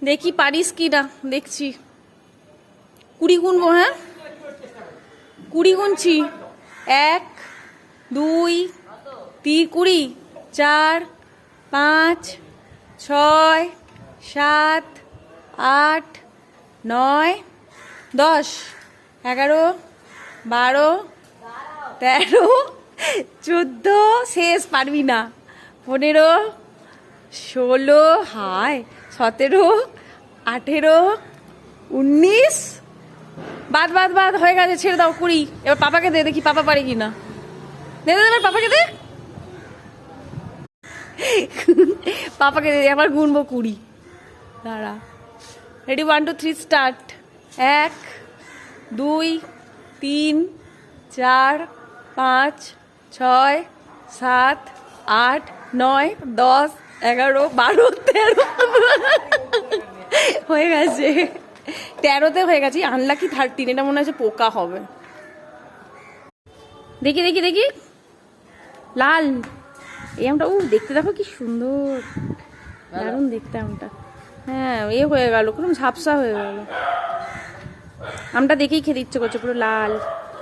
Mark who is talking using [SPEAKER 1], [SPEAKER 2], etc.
[SPEAKER 1] দেখি পারিস কি না, দেখছি। 20 গুনবো, হ্যাঁ 20 গুনছি। 1 2 3 20, 4 5 6 7 8 9 10 11 12 13 14, শেষ পারবি না। 15 16, হায় 17 18 19, বাদ বাদ বাদ হয়ে গেছে, ছেড়ে দাও। 20। এবার পাপাকে দে, দেখি পাপা পারে কিনা। দে দে, এবার পাপাকে দে, পাপাকে দে, আবার গুনবো 20। দাঁড়া, রেডি, 1 2 3 স্টার্ট। 1 2 3 4 5 6 7 8 9 10 11 12 13 হয়ে গেছে। 13তে হয়ে গেছে। আনলাকি 13, এটা মনে হচ্ছে পোকা হবে। দেখি দেখি দেখি, লাল এই আমটা, দেখতে দেখো কি সুন্দর, দারুণ দেখতে আমটা। হ্যাঁ এ হয়ে গেল, কোনো ঝাপসা হয়ে গেল আমটা, দেখেই খেতে ইচ্ছে করছে, পুরো লাল।